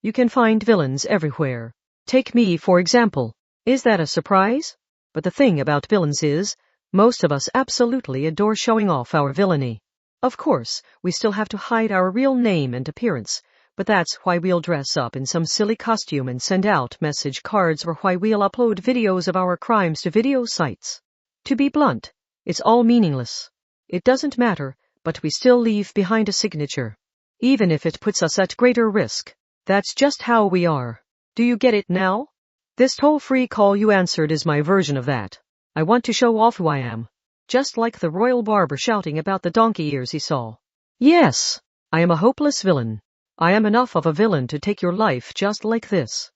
You can find villains everywhere. Take me, for example. Is that a surprise? But the thing about villains is, most of us absolutely adore showing off our villainy. Of course, we still have to hide our real name and appearance, but that's why we'll dress up in some silly costume and send out message cards, or why we'll upload videos of our crimes to video sites. To be blunt, it's all meaningless. It doesn't matter, but we still leave behind a signature. Even if it puts us at greater risk. That's just how we are. Do you get it now? This toll-free call you answered is my version of that. I want to show off who I am. Just like the royal barber shouting about the donkey ears he saw. Yes, I am a hopeless villain. I am enough of a villain to take your life just like this.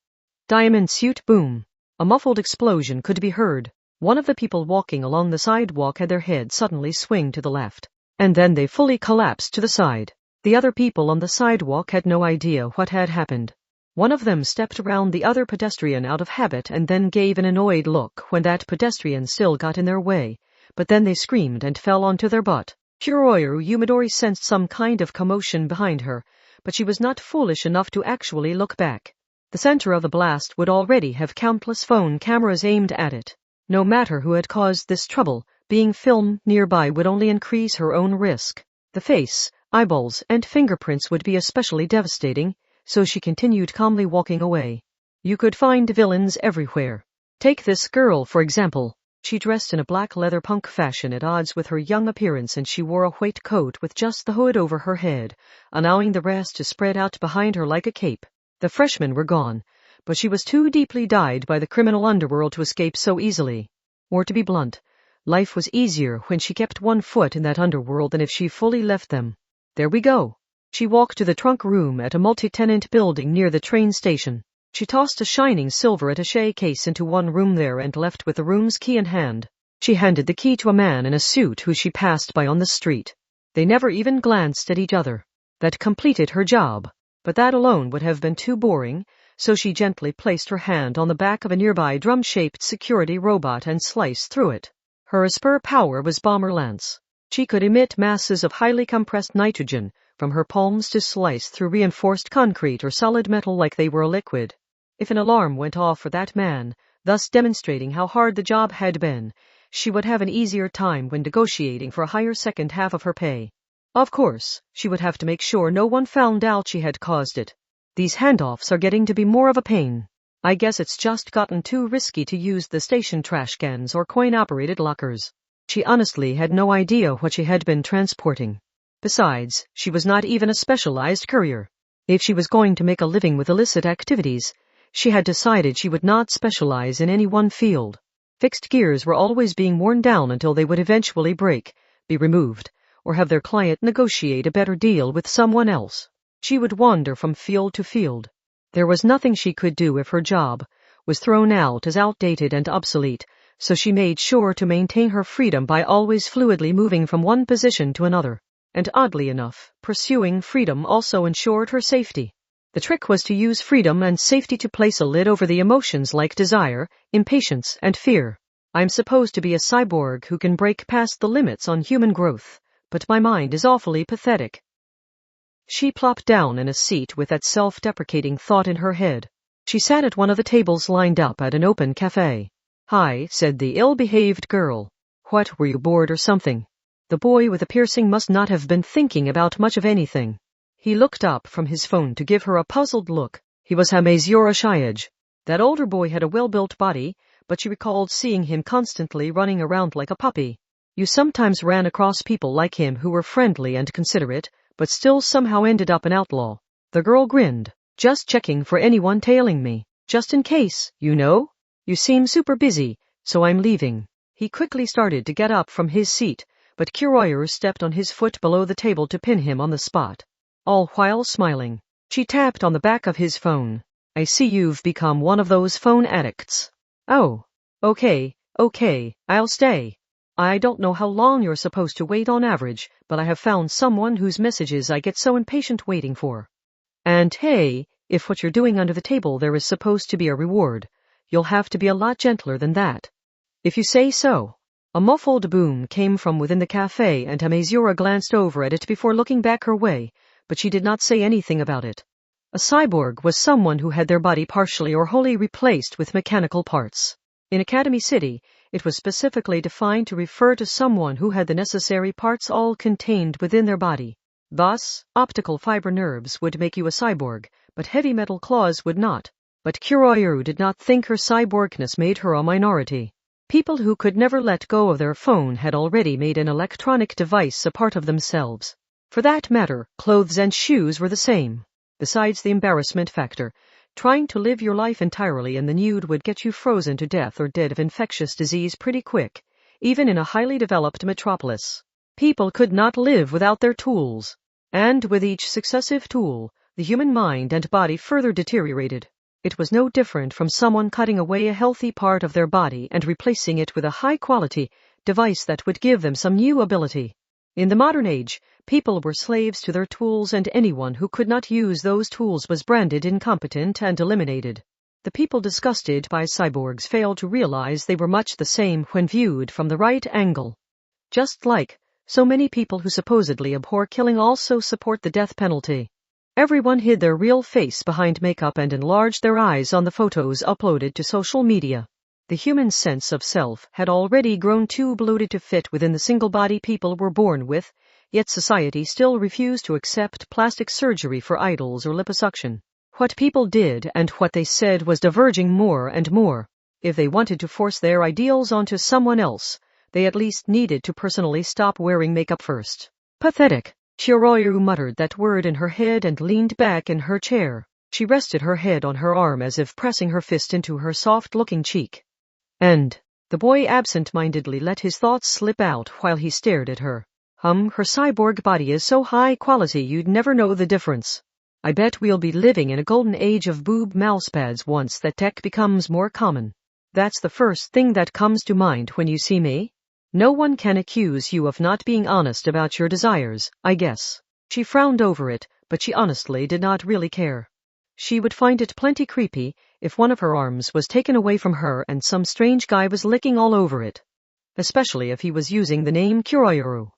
Diamond suit boom. A muffled explosion could be heard. One of the people walking along the sidewalk had their head suddenly swing to the left, and then they fully collapsed to the side. The other people on the sidewalk had no idea what had happened. One of them stepped around the other pedestrian out of habit and then gave an annoyed look when that pedestrian still got in their way, but then they screamed and fell onto their butt. Kuroyoru Yumadori sensed some kind of commotion behind her, but she was not foolish enough to actually look back. The center of the blast would already have countless phone cameras aimed at it. No matter who had caused this trouble, being filmed nearby would only increase her own risk. The face, eyeballs, and fingerprints would be especially devastating, so she continued calmly walking away. You could find villains everywhere. Take this girl, for example. She dressed in a black leather punk fashion at odds with her young appearance, and she wore a white coat with just the hood over her head, allowing the rest to spread out behind her like a cape. The freshmen were gone, but she was too deeply dyed by the criminal underworld to escape so easily. Or to be blunt, life was easier when she kept one foot in that underworld than if she fully left them. There we go. She walked to the trunk room at a multi-tenant building near the train station. She tossed a shining silver attaché case into one room there and left with the room's key in hand. She handed the key to a man in a suit who she passed by on the street. They never even glanced at each other. That completed her job. But that alone would have been too boring, so she gently placed her hand on the back of a nearby drum-shaped security robot and sliced through it. Her spur power was bomber lance. She could emit masses of highly compressed nitrogen from her palms to slice through reinforced concrete or solid metal like they were a liquid. If an alarm went off for that man, thus demonstrating how hard the job had been, she would have an easier time when negotiating for a higher second half of her pay. Of course, she would have to make sure no one found out she had caused it. These handoffs are getting to be more of a pain. I guess it's just gotten too risky to use the station trash cans or coin-operated lockers. She honestly had no idea what she had been transporting. Besides, she was not even a specialized courier. If she was going to make a living with illicit activities, she had decided she would not specialize in any one field. Fixed gears were always being worn down until they would eventually break, be removed, or have their client negotiate a better deal with someone else. She would wander from field to field. There was nothing she could do if her job was thrown out as outdated and obsolete, so she made sure to maintain her freedom by always fluidly moving from one position to another. And oddly enough, pursuing freedom also ensured her safety. The trick was to use freedom and safety to place a lid over the emotions like desire, impatience, and fear. I'm supposed to be a cyborg who can break past the limits on human growth, but my mind is awfully pathetic. She plopped down in a seat with that self-deprecating thought in her head. She sat at one of the tables lined up at an open cafe. "Hi," said the ill-behaved girl. "What, were you bored or something?" The boy with the piercing must not have been thinking about much of anything. He looked up from his phone to give her a puzzled look. He was Hamezura Shiage. That older boy had a well-built body, but she recalled seeing him constantly running around like a puppy. You sometimes ran across people like him who were friendly and considerate, but still somehow ended up an outlaw. The girl grinned. "Just checking for anyone tailing me. Just in case, you know? You seem super busy, so I'm leaving." He quickly started to get up from his seat, but Kuroyoru stepped on his foot below the table to pin him on the spot. All while smiling, she tapped on the back of his phone. "I see you've become one of those phone addicts." "Oh, okay, I'll stay. I don't know how long you're supposed to wait on average, but I have found someone whose messages I get so impatient waiting for. And hey, if what you're doing under the table there is supposed to be a reward, you'll have to be a lot gentler than that." "If you say so." A muffled boom came from within the cafe, and Hamezura glanced over at it before looking back her way, but she did not say anything about it. A cyborg was someone who had their body partially or wholly replaced with mechanical parts. In Academy City, it was specifically defined to refer to someone who had the necessary parts all contained within their body. Thus, optical fiber nerves would make you a cyborg, but heavy metal claws would not. But Kuroyoru did not think her cyborgness made her a minority. People who could never let go of their phone had already made an electronic device a part of themselves. For that matter, clothes and shoes were the same. Besides the embarrassment factor, trying to live your life entirely in the nude would get you frozen to death or dead of infectious disease pretty quick, even in a highly developed metropolis. People could not live without their tools. And with each successive tool, the human mind and body further deteriorated. It was no different from someone cutting away a healthy part of their body and replacing it with a high-quality device that would give them some new ability. In the modern age, people were slaves to their tools, and anyone who could not use those tools was branded incompetent and eliminated. The people disgusted by cyborgs failed to realize they were much the same when viewed from the right angle. Just like so many people who supposedly abhor killing also support the death penalty. Everyone hid their real face behind makeup and enlarged their eyes on the photos uploaded to social media. The human sense of self had already grown too bloated to fit within the single body people were born with, yet society still refused to accept plastic surgery for idols or liposuction. What people did and what they said was diverging more and more. If they wanted to force their ideals onto someone else, they at least needed to personally stop wearing makeup first. Pathetic. Kuroyoru muttered that word in her head and leaned back in her chair. She rested her head on her arm as if pressing her fist into her soft-looking cheek. And the boy absent-mindedly let his thoughts slip out while he stared at her. Her cyborg body is so high quality you'd never know the difference. I bet we'll be living in a golden age of boob mousepads once that tech becomes more common. That's the first thing that comes to mind when you see me? No one can accuse you of not being honest about your desires, I guess. She frowned over it, but she honestly did not really care. She would find it plenty creepy if one of her arms was taken away from her and some strange guy was licking all over it. Especially if he was using the name Kuroyoru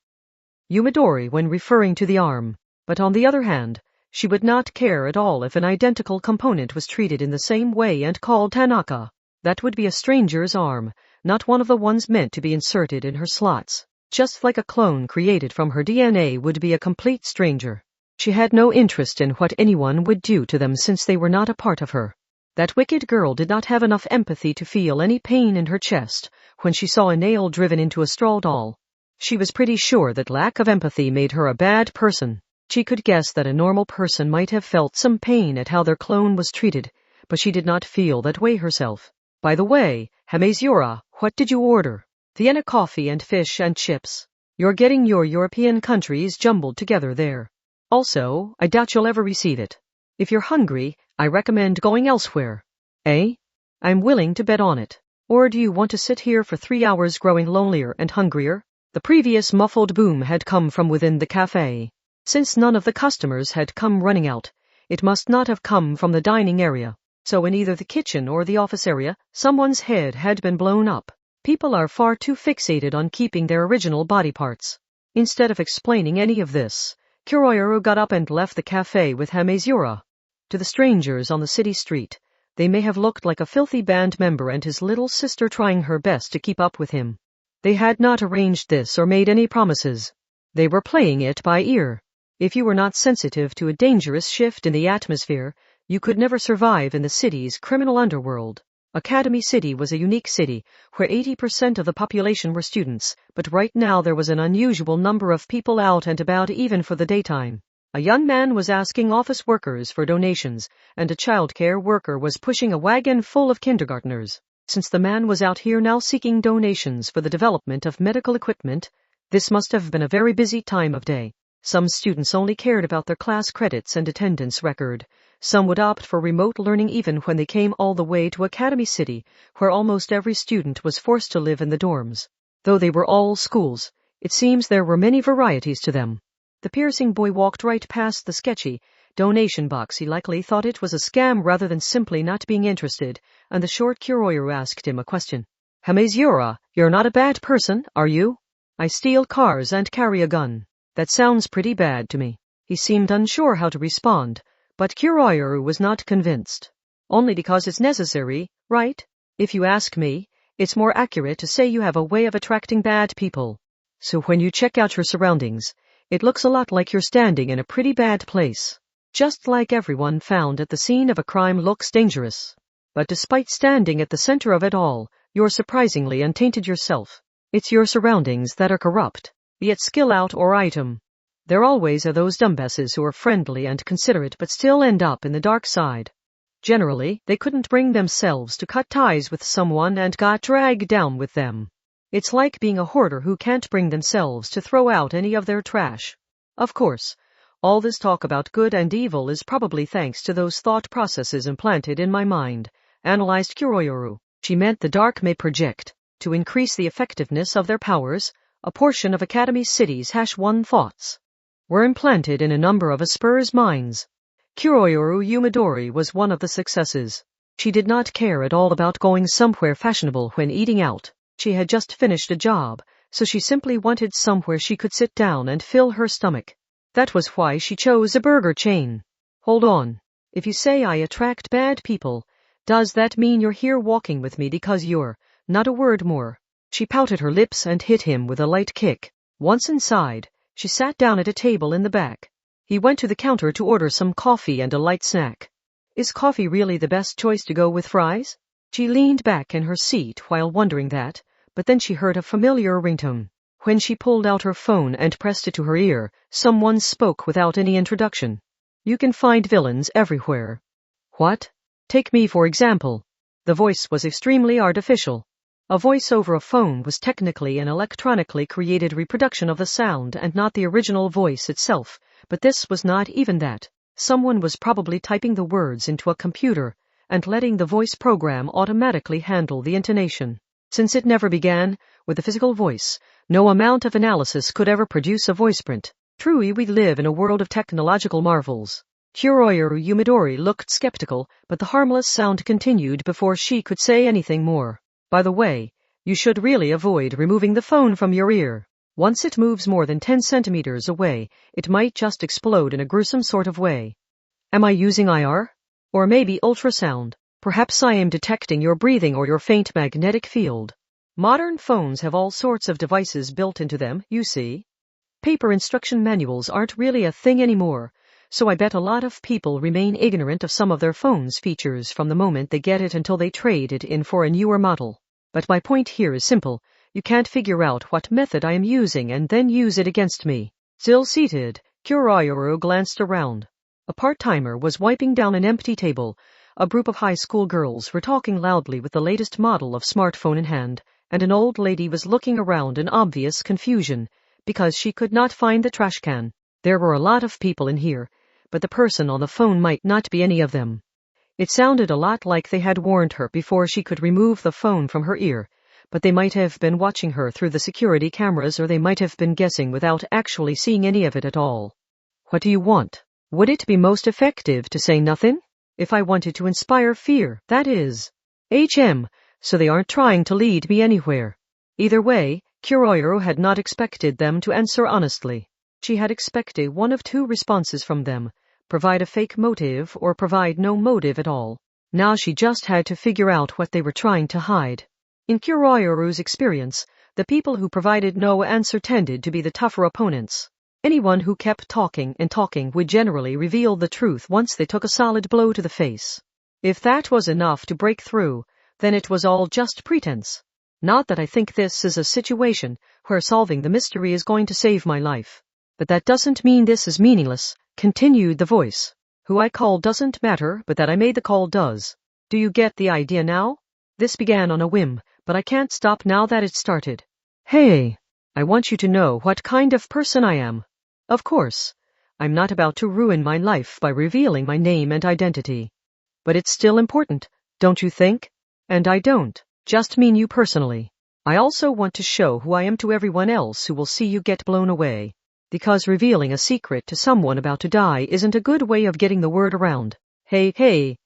Yumadori when referring to the arm. But on the other hand, she would not care at all if an identical component was treated in the same way and called Tanaka. That would be a stranger's arm, not one of the ones meant to be inserted in her slots. Just like a clone created from her DNA would be a complete stranger. She had no interest in what anyone would do to them since they were not a part of her. That wicked girl did not have enough empathy to feel any pain in her chest when she saw a nail driven into a straw doll. She was pretty sure that lack of empathy made her a bad person. She could guess that a normal person might have felt some pain at how their clone was treated, but she did not feel that way herself. By the way, Hamezura, what did you order? Vienna coffee and fish and chips. You're getting your European countries jumbled together there. Also, I doubt you'll ever receive it. If you're hungry, I recommend going elsewhere. Eh? I'm willing to bet on it. Or do you want to sit here for 3 hours growing lonelier and hungrier? The previous muffled boom had come from within the cafe. Since none of the customers had come running out, it must not have come from the dining area. So in either the kitchen or the office area, someone's head had been blown up. People are far too fixated on keeping their original body parts. Instead of explaining any of this, Kuroyoru got up and left the cafe with Hamezura. To the strangers on the city street, they may have looked like a filthy band member and his little sister trying her best to keep up with him. They had not arranged this or made any promises. They were playing it by ear. If you were not sensitive to a dangerous shift in the atmosphere, you could never survive in the city's criminal underworld. Academy City was a unique city, where 80% of the population were students, but right now there was an unusual number of people out and about even for the daytime. A young man was asking office workers for donations, and a childcare worker was pushing a wagon full of kindergartners. Since the man was out here now seeking donations for the development of medical equipment, this must have been a very busy time of day. Some students only cared about their class credits and attendance record. Some would opt for remote learning even when they came all the way to Academy City, where almost every student was forced to live in the dorms. Though they were all schools, it seems there were many varieties to them. The piercing boy walked right past the sketchy donation box. He likely thought it was a scam rather than simply not being interested, and the short Kuroyoru asked him a question. Hamezura, you're not a bad person, are you? I steal cars and carry a gun. That sounds pretty bad to me. He seemed unsure how to respond, But Kuroyoru was not convinced. Only because it's necessary, right? If you ask me, it's more accurate to say you have a way of attracting bad people. So when you check out your surroundings, it looks a lot like you're standing in a pretty bad place. Just like everyone found at the scene of a crime looks dangerous. But despite standing at the center of it all, you're surprisingly untainted yourself. It's your surroundings that are corrupt, be it skill out or item. There always are those dumbasses who are friendly and considerate but still end up in the dark side. Generally, they couldn't bring themselves to cut ties with someone and got dragged down with them. It's like being a hoarder who can't bring themselves to throw out any of their trash. Of course, all this talk about good and evil is probably thanks to those thought processes implanted in my mind, analyzed Kuroyoru. She meant the dark may project, to increase the effectiveness of their powers, a portion of Academy City's #1 thoughts were implanted in a number of Asper's minds. Kuroyoru Yumadori was one of the successes. She did not care at all about going somewhere fashionable when eating out. She had just finished a job, so she simply wanted somewhere she could sit down and fill her stomach. That was why she chose a burger chain. Hold on. If you say I attract bad people, does that mean you're here walking with me because you're, not a word more? She pouted her lips and hit him with a light kick. Once inside, she sat down at a table in the back. He went to the counter to order some coffee and a light snack. Is coffee really the best choice to go with fries? She leaned back in her seat while wondering that, but then she heard a familiar ringtone. When she pulled out her phone and pressed it to her ear, someone spoke without any introduction. You can find villains everywhere. What? Take me for example. The voice was extremely artificial. A voice over a phone was technically an electronically created reproduction of the sound and not the original voice itself, but this was not even that. Someone was probably typing the words into a computer and letting the voice program automatically handle the intonation. Since it never began with a physical voice, no amount of analysis could ever produce a voice print. Truly, we live in a world of technological marvels. Kuroyoru Yumadori looked skeptical, but the harmless sound continued before she could say anything more. By the way, you should really avoid removing the phone from your ear. Once it moves more than 10 centimeters away, it might just explode in a gruesome sort of way. Am I using IR? Or maybe ultrasound? Perhaps I am detecting your breathing or your faint magnetic field. Modern phones have all sorts of devices built into them, you see. Paper instruction manuals aren't really a thing anymore, so I bet a lot of people remain ignorant of some of their phone's features from the moment they get it until they trade it in for a newer model. But my point here is simple. You can't figure out what method I am using and then use it against me. Still seated, Kuroyoru glanced around. A part-timer was wiping down an empty table. A group of high school girls were talking loudly with the latest model of smartphone in hand, and an old lady was looking around in obvious confusion because she could not find the trash can. There were a lot of people in here, but the person on the phone might not be any of them. It sounded a lot like they had warned her before she could remove the phone from her ear, but they might have been watching her through the security cameras, or they might have been guessing without actually seeing any of it at all. What do you want? Would it be most effective to say nothing? If I wanted to inspire fear, that is. So they aren't trying to lead me anywhere. Either way, Kuroyoru had not expected them to answer honestly. She had expected one of two responses from them: provide a fake motive or provide no motive at all. Now she just had to figure out what they were trying to hide. In Kuroyoru's experience, the people who provided no answer tended to be the tougher opponents. Anyone who kept talking and talking would generally reveal the truth once they took a solid blow to the face. If that was enough to break through, then it was all just pretense. Not that I think this is a situation where solving the mystery is going to save my life. But that doesn't mean this is meaningless, continued the voice. Who I call doesn't matter, but that I made the call does. Do you get the idea now? This began on a whim, but I can't stop now that it started. Hey, I want you to know what kind of person I am. Of course, I'm not about to ruin my life by revealing my name and identity. But it's still important, don't you think? And I don't just mean you personally. I also want to show who I am to everyone else who will see you get blown away. Because revealing a secret to someone about to die isn't a good way of getting the word around. Hey.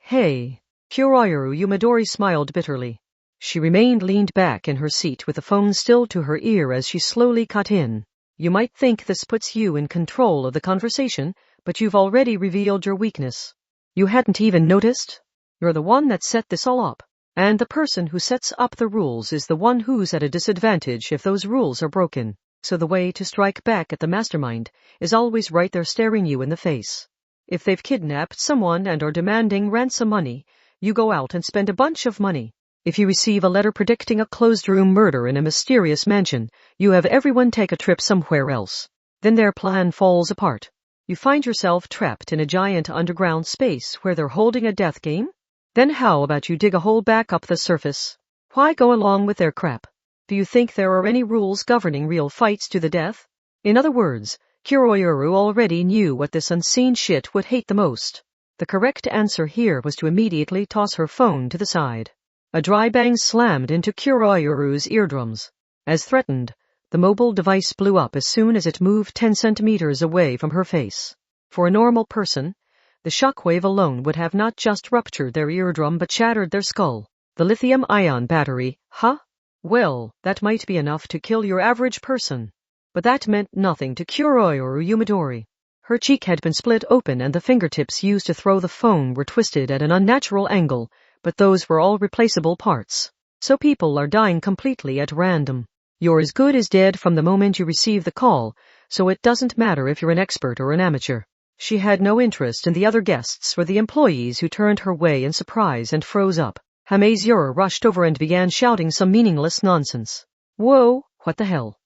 Kuroyoru Yumadori smiled bitterly. She remained leaned back in her seat with the phone still to her ear as she slowly cut in. You might think this puts you in control of the conversation, but you've already revealed your weakness. You hadn't even noticed? You're the one that set this all up. And the person who sets up the rules is the one who's at a disadvantage if those rules are broken. So the way to strike back at the mastermind is always right there staring you in the face. If they've kidnapped someone and are demanding ransom money, you go out and spend a bunch of money. If you receive a letter predicting a closed-room murder in a mysterious mansion, you have everyone take a trip somewhere else. Then their plan falls apart. You find yourself trapped in a giant underground space where they're holding a death game? Then how about you dig a hole back up the surface? Why go along with their crap? Do you think there are any rules governing real fights to the death? In other words, Kuroyoru already knew what this unseen shit would hate the most. The correct answer here was to immediately toss her phone to the side. A dry bang slammed into Kuroyoru's eardrums. As threatened, the mobile device blew up as soon as it moved 10 centimeters away from her face. For a normal person, the shockwave alone would have not just ruptured their eardrum but shattered their skull. The lithium-ion battery, huh? Well, that might be enough to kill your average person. But that meant nothing to Kuroyoru Yumadori. Her cheek had been split open and the fingertips used to throw the phone were twisted at an unnatural angle, but those were all replaceable parts. So people are dying completely at random. You're as good as dead from the moment you receive the call, so it doesn't matter if you're an expert or an amateur. She had no interest in the other guests or the employees who turned her way in surprise and froze up. Hamazura rushed over and began shouting some meaningless nonsense. Whoa, what the hell?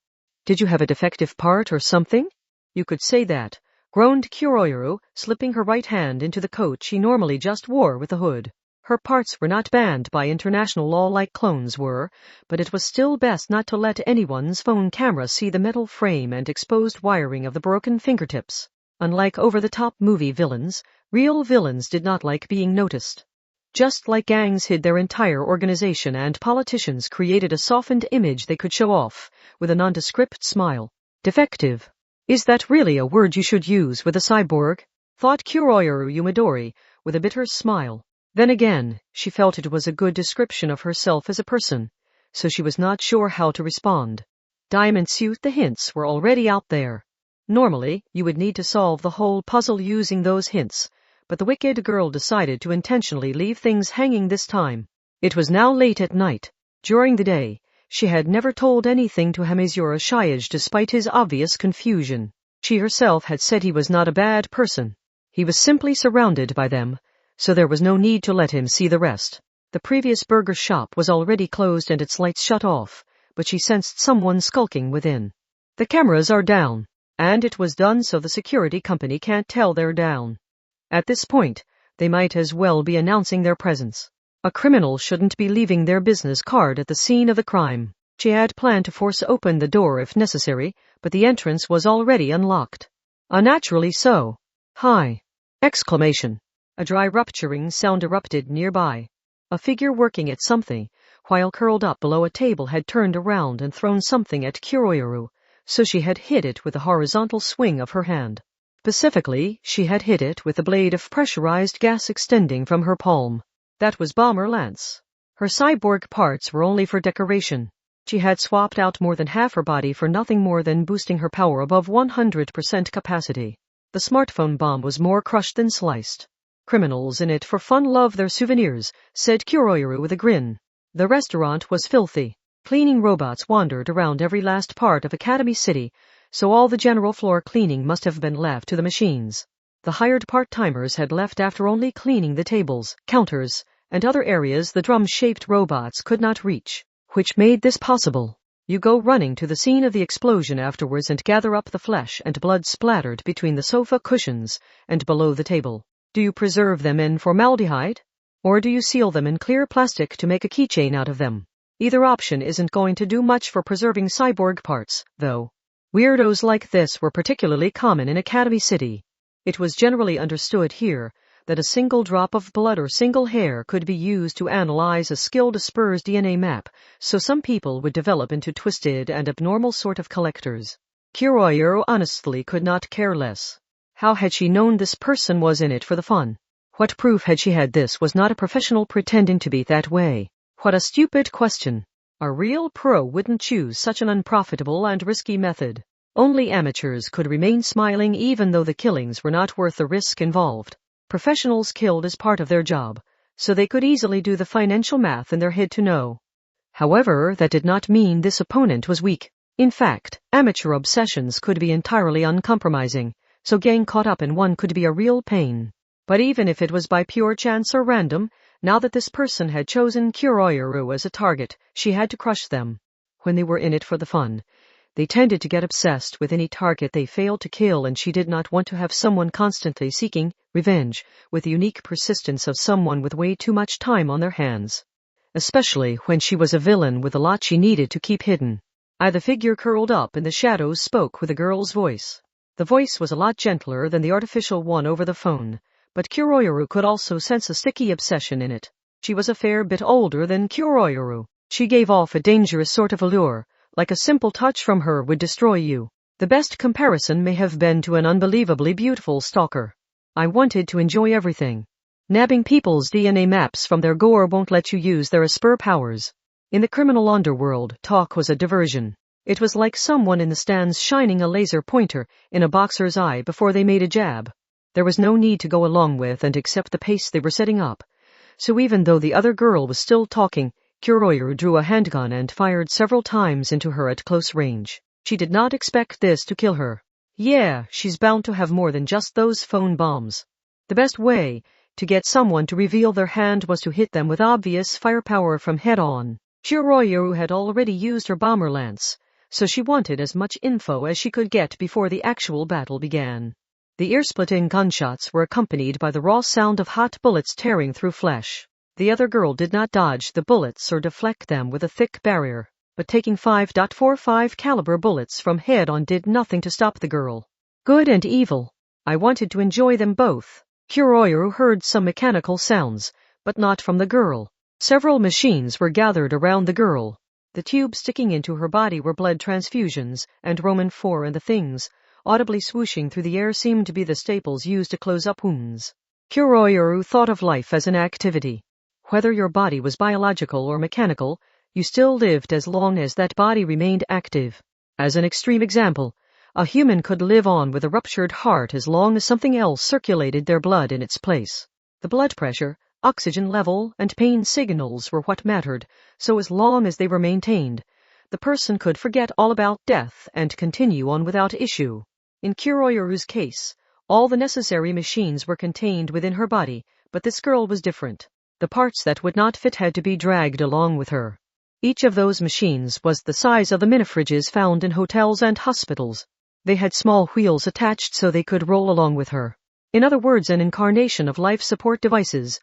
Did you have a defective part or something? You could say that, groaned Kuroyoru, slipping her right hand into the coat she normally just wore with the hood. Her parts were not banned by international law like clones were, but it was still best not to let anyone's phone camera see the metal frame and exposed wiring of the broken fingertips. Unlike over-the-top movie villains, real villains did not like being noticed. Just like gangs hid their entire organization and politicians created a softened image they could show off, with a nondescript smile. Defective. Is that really a word you should use with a cyborg? Thought Kuroyoru Yumadori, with a bitter smile. Then again, she felt it was a good description of herself as a person, so she was not sure how to respond. Diamond suit, the hints were already out there. Normally, you would need to solve the whole puzzle using those hints, but the wicked girl decided to intentionally leave things hanging this time. It was now late at night. During the day, she had never told anything to Hamazura Shiage despite his obvious confusion. She herself had said he was not a bad person. He was simply surrounded by them, so there was no need to let him see the rest. The previous burger shop was already closed and its lights shut off, but she sensed someone skulking within. The cameras are down. And it was done so the security company can't tell they're down. At this point, they might as well be announcing their presence. A criminal shouldn't be leaving their business card at the scene of the crime. She had planned to force open the door if necessary, but the entrance was already unlocked. Unnaturally so. Hi! Exclamation. A dry rupturing sound erupted nearby. A figure working at something, while curled up below a table, had turned around and thrown something at Kuroyoru. So she had hit it with a horizontal swing of her hand. Specifically, she had hit it with a blade of pressurized gas extending from her palm. That was Bomber Lance. Her cyborg parts were only for decoration. She had swapped out more than half her body for nothing more than boosting her power above 100% capacity. The smartphone bomb was more crushed than sliced. Criminals in it for fun love their souvenirs, said Kuroyoru with a grin. The restaurant was filthy. Cleaning robots wandered around every last part of Academy City, so all the general floor cleaning must have been left to the machines. The hired part-timers had left after only cleaning the tables, counters, and other areas the drum-shaped robots could not reach, which made this possible. You go running to the scene of the explosion afterwards and gather up the flesh and blood splattered between the sofa cushions and below the table. Do you preserve them in formaldehyde? Or do you seal them in clear plastic to make a keychain out of them? Either option isn't going to do much for preserving cyborg parts, though. Weirdos like this were particularly common in Academy City. It was generally understood here that a single drop of blood or single hair could be used to analyze a skilled Asper's DNA map, so some people would develop into twisted and abnormal sort of collectors. Kuroyoru honestly could not care less. How had she known this person was in it for the fun? What proof had she had this was not a professional pretending to be that way? What a stupid question. A real pro wouldn't choose such an unprofitable and risky method. Only amateurs could remain smiling even though the killings were not worth the risk involved. Professionals killed as part of their job, so they could easily do the financial math in their head to know. However, that did not mean this opponent was weak. In fact, amateur obsessions could be entirely uncompromising, so getting caught up in one could be a real pain. But even if it was by pure chance or random, now that this person had chosen Kuroyoru as a target, she had to crush them. When they were in it for the fun, they tended to get obsessed with any target they failed to kill, and she did not want to have someone constantly seeking revenge with the unique persistence of someone with way too much time on their hands. Especially when she was a villain with a lot she needed to keep hidden. The figure curled up in the shadows spoke with a girl's voice. The voice was a lot gentler than the artificial one over the phone, but Kuroyoru could also sense a sticky obsession in it. She was a fair bit older than Kuroyoru. She gave off a dangerous sort of allure, like a simple touch from her would destroy you. The best comparison may have been to an unbelievably beautiful stalker. I wanted to enjoy everything. Nabbing people's DNA maps from their gore won't let you use their Asper powers. In the criminal underworld, talk was a diversion. It was like someone in the stands shining a laser pointer in a boxer's eye before they made a jab. There was no need to go along with and accept the pace they were setting up. So even though the other girl was still talking, Kuroyoru drew a handgun and fired several times into her at close range. She did not expect this to kill her. Yeah, she's bound to have more than just those phone bombs. The best way to get someone to reveal their hand was to hit them with obvious firepower from head on. Kuroyoru had already used her bomber lance, so she wanted as much info as she could get before the actual battle began. The ear-splitting gunshots were accompanied by the raw sound of hot bullets tearing through flesh. The other girl did not dodge the bullets or deflect them with a thick barrier, but taking 5.45 caliber bullets from head on did nothing to stop the girl. Good and evil. I wanted to enjoy them both. Kuroyoru heard some mechanical sounds, but not from the girl. Several machines were gathered around the girl. The tubes sticking into her body were blood transfusions, and Roman 4 and the things, audibly swooshing through the air, seemed to be the staples used to close up wounds. Kuroyoru thought of life as an activity. Whether your body was biological or mechanical, you still lived as long as that body remained active. As an extreme example, a human could live on with a ruptured heart as long as something else circulated their blood in its place. The blood pressure, oxygen level, and pain signals were what mattered, so as long as they were maintained, the person could forget all about death and continue on without issue. In Kuroyoru's case, all the necessary machines were contained within her body, but this girl was different. The parts that would not fit had to be dragged along with her. Each of those machines was the size of the minifridges found in hotels and hospitals. They had small wheels attached so they could roll along with her. In other words, an incarnation of life support devices.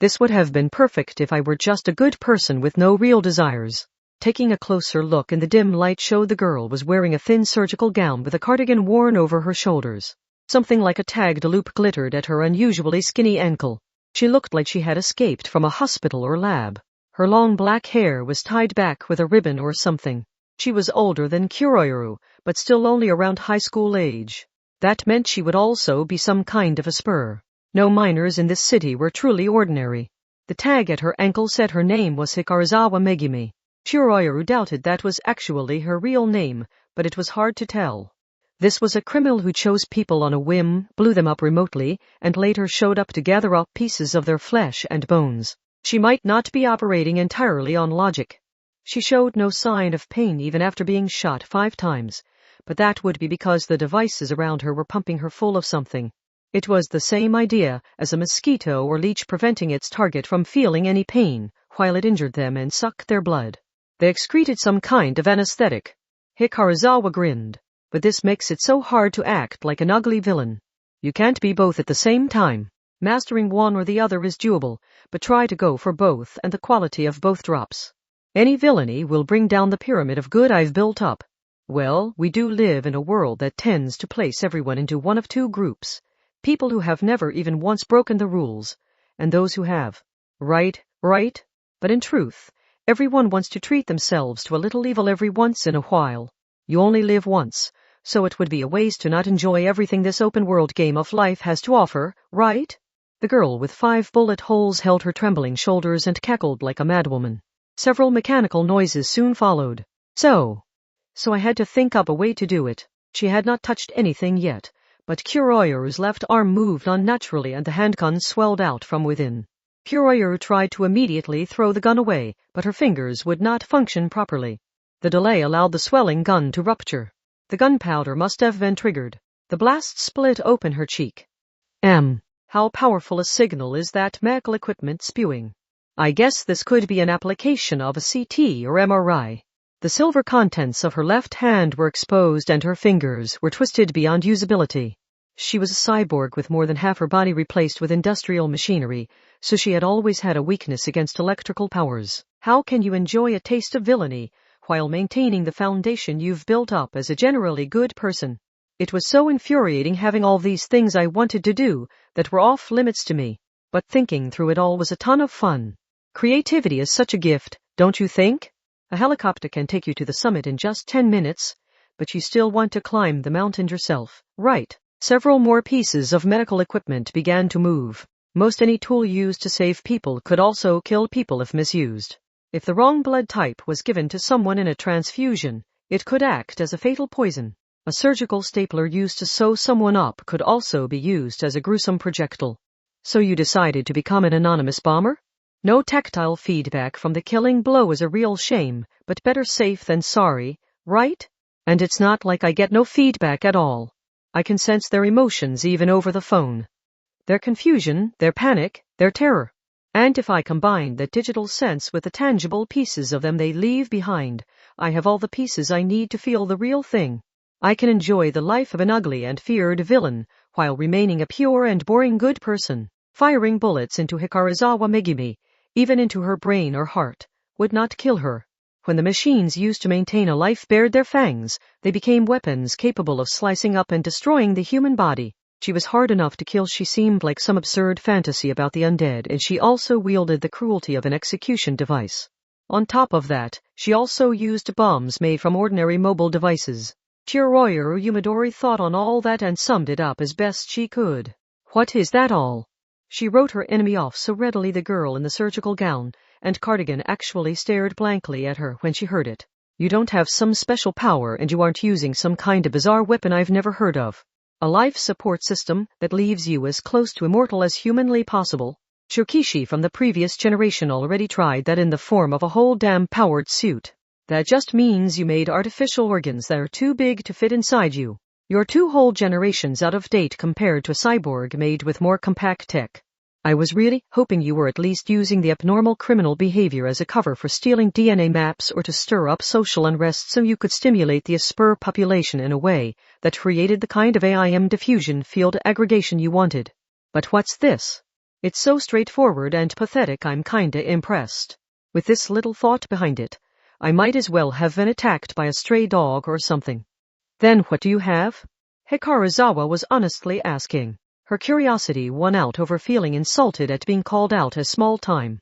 This would have been perfect if I were just a good person with no real desires. Taking a closer look in the dim light showed the girl was wearing a thin surgical gown with a cardigan worn over her shoulders. Something like a tagged loop glittered at her unusually skinny ankle. She looked like she had escaped from a hospital or lab. Her long black hair was tied back with a ribbon or something. She was older than Kuroyoru, but still only around high school age. That meant she would also be some kind of a spur. No minors in this city were truly ordinary. The tag at her ankle said her name was Hikaruzawa Megumi. Kuroyoru doubted that was actually her real name, but it was hard to tell. This was a criminal who chose people on a whim, blew them up remotely, and later showed up to gather up pieces of their flesh and bones. She might not be operating entirely on logic. She showed no sign of pain even after being shot 5 times, but that would be because the devices around her were pumping her full of something. It was the same idea as a mosquito or leech preventing its target from feeling any pain while it injured them and sucked their blood. They excreted some kind of anesthetic. Hikaruzawa grinned. But this makes it so hard to act like an ugly villain. You can't be both at the same time. Mastering one or the other is doable, but try to go for both and the quality of both drops. Any villainy will bring down the pyramid of good I've built up. Well, we do live in a world that tends to place everyone into one of 2 groups. People who have never even once broken the rules, and those who have. Right? But in truth, everyone wants to treat themselves to a little evil every once in a while. You only live once, so it would be a waste to not enjoy everything this open-world game of life has to offer, right? The girl with 5 bullet holes held her trembling shoulders and cackled like a madwoman. Several mechanical noises soon followed. So I had to think up a way to do it. She had not touched anything yet, but Kuroyoru's left arm moved unnaturally and the handgun swelled out from within. Kuroyoru tried to immediately throw the gun away, but her fingers would not function properly. The delay allowed the swelling gun to rupture. The gunpowder must have been triggered. The blast split open her cheek. How powerful a signal is that medical equipment spewing? I guess this could be an application of a CT or MRI. The silver contents of her left hand were exposed and her fingers were twisted beyond usability. She was a cyborg with more than half her body replaced with industrial machinery, so she had always had a weakness against electrical powers. How can you enjoy a taste of villainy while maintaining the foundation you've built up as a generally good person? It was so infuriating having all these things I wanted to do that were off limits to me, but thinking through it all was a ton of fun. Creativity is such a gift, don't you think? A helicopter can take you to the summit in just 10 minutes, but you still want to climb the mountain yourself, right? Several more pieces of medical equipment began to move. Most any tool used to save people could also kill people if misused. If the wrong blood type was given to someone in a transfusion, it could act as a fatal poison. A surgical stapler used to sew someone up could also be used as a gruesome projectile. So you decided to become an anonymous bomber? No tactile feedback from the killing blow is a real shame, but better safe than sorry, right? And it's not like I get no feedback at all. I can sense their emotions even over the phone. Their confusion, their panic, their terror. And if I combine the digital sense with the tangible pieces of them they leave behind, I have all the pieces I need to feel the real thing. I can enjoy the life of an ugly and feared villain, while remaining a pure and boring good person. Firing bullets into Hikaruzawa Megumi, even into her brain or heart, would not kill her. When the machines used to maintain a life bared their fangs, they became weapons capable of slicing up and destroying the human body. She was hard enough to kill. She seemed like some absurd fantasy about the undead, and she also wielded the cruelty of an execution device. On top of that, she also used bombs made from ordinary mobile devices. Kuroyoru Yumadori thought on all that and summed it up as best she could. What is that all? She wrote her enemy off so readily. The girl in the surgical gown and cardigan actually stared blankly at her when she heard it. You don't have some special power and you aren't using some kind of bizarre weapon I've never heard of. A life support system that leaves you as close to immortal as humanly possible. Shokishi from the previous generation already tried that in the form of a whole damn powered suit. That just means you made artificial organs that are too big to fit inside you. You're 2 whole generations out of date compared to a cyborg made with more compact tech. I was really hoping you were at least using the abnormal criminal behavior as a cover for stealing DNA maps or to stir up social unrest so you could stimulate the Asper population in a way that created the kind of AIM diffusion field aggregation you wanted. But what's this? It's so straightforward and pathetic I'm kinda impressed. With this little thought behind it, I might as well have been attacked by a stray dog or something. Then what do you have? Hikaruzawa was honestly asking. Her curiosity won out over feeling insulted at being called out as small time.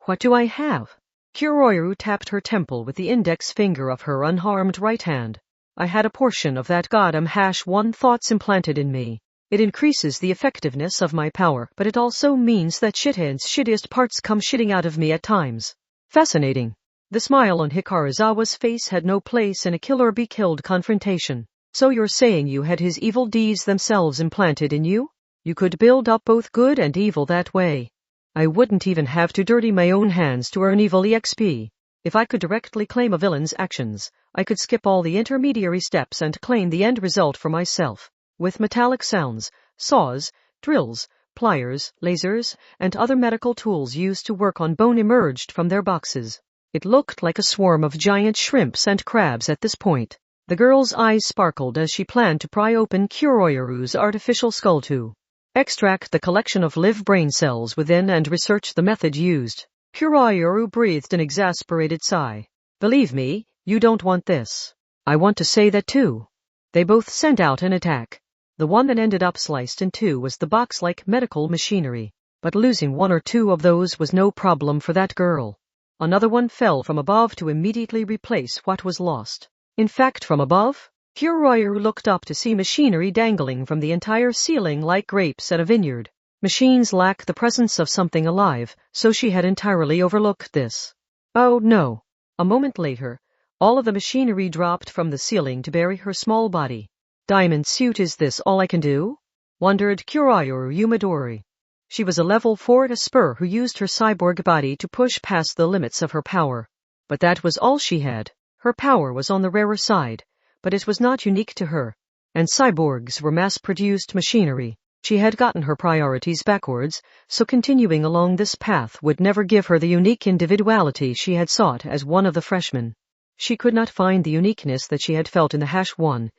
What do I have? Kuroyoru tapped her temple with the index finger of her unharmed right hand. I had a portion of that goddamn #1 thoughts implanted in me. It increases the effectiveness of my power, but it also means that shithead's shittiest parts come shitting out of me at times. Fascinating. The smile on Hikaruzawa's face had no place in a kill-or-be-killed confrontation. So you're saying you had his evil deeds themselves implanted in you? You could build up both good and evil that way. I wouldn't even have to dirty my own hands to earn evil EXP. If I could directly claim a villain's actions, I could skip all the intermediary steps and claim the end result for myself. With metallic sounds, saws, drills, pliers, lasers, and other medical tools used to work on bone emerged from their boxes. It looked like a swarm of giant shrimps and crabs at this point. The girl's eyes sparkled as she planned to pry open Kuroyoru's artificial skull to extract the collection of live brain cells within and research the method used. Kuroyoru breathed an exasperated sigh. Believe me, you don't want this. I want to say that too. They both sent out an attack. The one that ended up sliced in 2 was the box-like medical machinery, but losing 1 or 2 of those was no problem for that girl. Another one fell from above to immediately replace what was lost. In fact, from above, Kuroyoru looked up to see machinery dangling from the entire ceiling like grapes at a vineyard. Machines lack the presence of something alive, so she had entirely overlooked this. Oh no. A moment later, all of the machinery dropped from the ceiling to bury her small body. Diamond suit, is this all I can do? Wondered Kuroyoru Yumadori. She was a level 4 Esper who used her cyborg body to push past the limits of her power. But that was all she had. Her power was on the rarer side, but it was not unique to her. And cyborgs were mass-produced machinery. She had gotten her priorities backwards, so continuing along this path would never give her the unique individuality she had sought as one of the freshmen. She could not find the uniqueness that she had felt in the #1,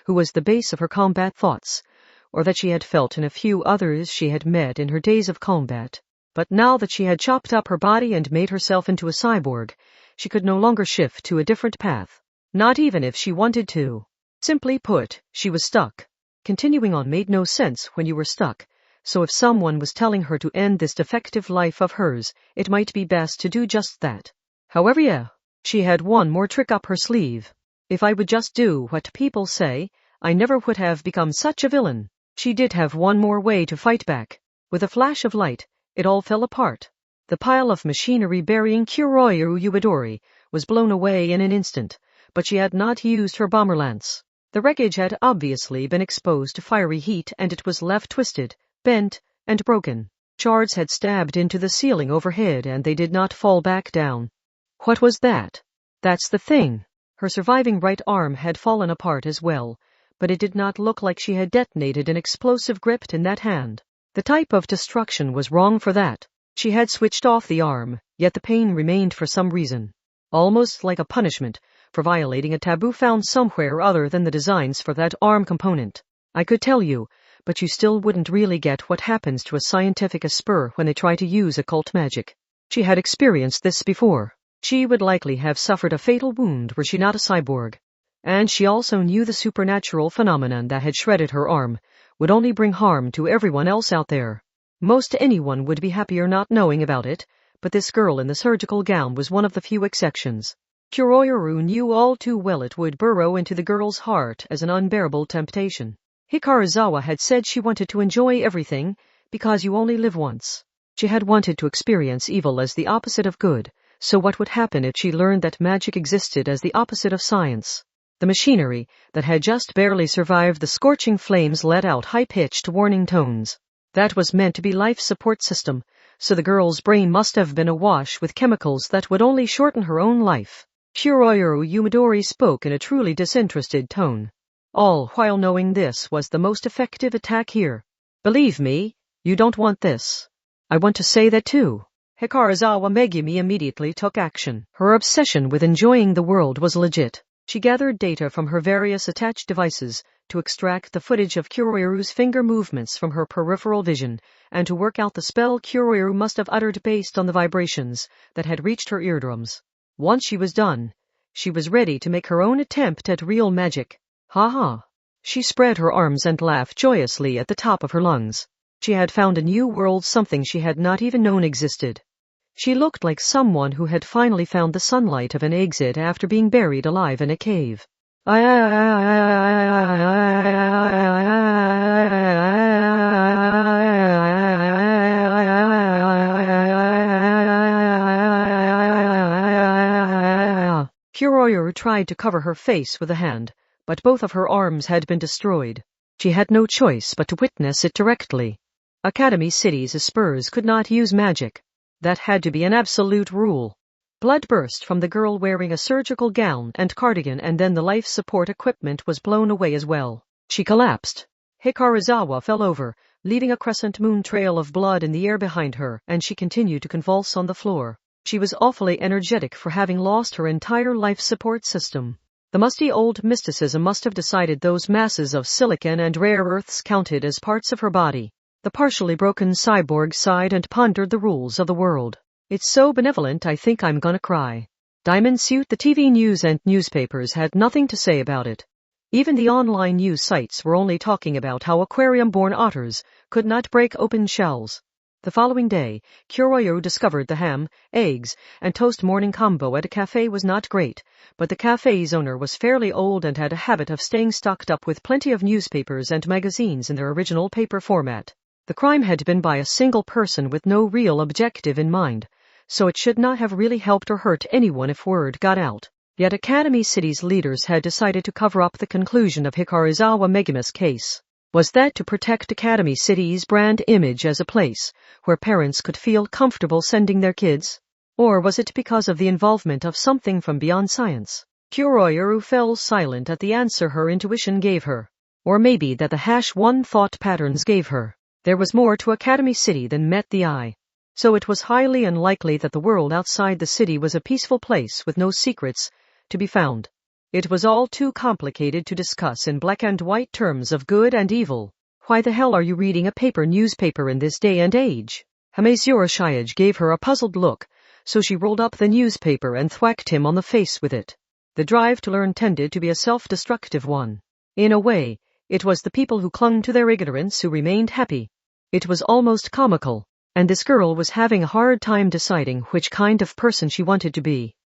who was the base of her combat thoughts, or that she had felt in a few others she had met in her days of combat. But now that she had chopped up her body and made herself into a cyborg, she could no longer shift to a different path, not even if she wanted to. Simply put, she was stuck. Continuing on made no sense when you were stuck, so if someone was telling her to end this defective life of hers, it might be best to do just that. However, she had one more trick up her sleeve. If I would just do what people say, I never would have become such a villain. She did have one more way to fight back. With a flash of light, it all fell apart. The pile of machinery burying Kuroyoru Yumadori was blown away in an instant, but she had not used her bomber lance. The wreckage had obviously been exposed to fiery heat, and it was left twisted, bent, and broken. Shards had stabbed into the ceiling overhead, and they did not fall back down. What was that? That's the thing. Her surviving right arm had fallen apart as well, but it did not look like she had detonated an explosive gripped in that hand. The type of destruction was wrong for that. She had switched off the arm, yet the pain remained for some reason. Almost like a punishment for violating a taboo found somewhere other than the designs for that arm component. I could tell you, but you still wouldn't really get what happens to a scientific Esper when they try to use occult magic. She had experienced this before. She would likely have suffered a fatal wound were she not a cyborg. And she also knew the supernatural phenomenon that had shredded her arm would only bring harm to everyone else out there. Most anyone would be happier not knowing about it, but this girl in the surgical gown was one of the few exceptions. Kuroyoru knew all too well it would burrow into the girl's heart as an unbearable temptation. Hikaruzawa had said she wanted to enjoy everything because you only live once. She had wanted to experience evil as the opposite of good, so what would happen if she learned that magic existed as the opposite of science? The machinery that had just barely survived the scorching flames let out high-pitched warning tones. That was meant to be life support system, so the girl's brain must have been awash with chemicals that would only shorten her own life. Kuroyoru Yumadori spoke in a truly disinterested tone, all while knowing this was the most effective attack here. Believe me, you don't want this. I want to say that too. Hikaruzawa Megumi immediately took action. Her obsession with enjoying the world was legit. She gathered data from her various attached devices to extract the footage of Kuroyoru's finger movements from her peripheral vision and to work out the spell Kuroyoru must have uttered based on the vibrations that had reached her eardrums. Once she was done, she was ready to make her own attempt at real magic. Ha ha! She spread her arms and laughed joyously at the top of her lungs. She had found a new world, something she had not even known existed. She looked like someone who had finally found the sunlight of an exit after being buried alive in a cave. Kuroyoru tried to cover her face with a hand, but both of her arms had been destroyed. She had no choice but to witness it directly. Academy City's Espers could not use magic. That had to be an absolute rule. Blood burst from the girl wearing a surgical gown and cardigan, and then the life support equipment was blown away as well. She collapsed. Hikaruzawa fell over, leaving a crescent moon trail of blood in the air behind her, and she continued to convulse on the floor. She was awfully energetic for having lost her entire life support system. The musty old mysticism must have decided those masses of silicon and rare earths counted as parts of her body. The partially broken cyborg sighed and pondered the rules of the world. It's so benevolent I think I'm gonna cry. Diamond Suit, the TV news and newspapers had nothing to say about it. Even the online news sites were only talking about how aquarium-born otters could not break open shells. The following day, Kuroyoru discovered the ham, eggs, and toast morning combo at a cafe was not great, but the cafe's owner was fairly old and had a habit of staying stocked up with plenty of newspapers and magazines in their original paper format. The crime had been by a single person with no real objective in mind, so it should not have really helped or hurt anyone if word got out. Yet Academy City's leaders had decided to cover up the conclusion of Hikaruzawa Megumi's case. Was that to protect Academy City's brand image as a place where parents could feel comfortable sending their kids? Or was it because of the involvement of something from beyond science? Kuroyoru fell silent at the answer her intuition gave her. Or maybe that the #1 thought patterns gave her. There was more to Academy City than met the eye. So it was highly unlikely that the world outside the city was a peaceful place with no secrets to be found. It was all too complicated to discuss in black and white terms of good and evil. Why the hell are you reading a paper newspaper in this day and age? Hamazura Shiage gave her a puzzled look, so she rolled up the newspaper and thwacked him on the face with it. The drive to learn tended to be a self-destructive one. In a way, it was the people who clung to their ignorance who remained happy. It was almost comical, and this girl was having a hard time deciding which kind of person she wanted to be.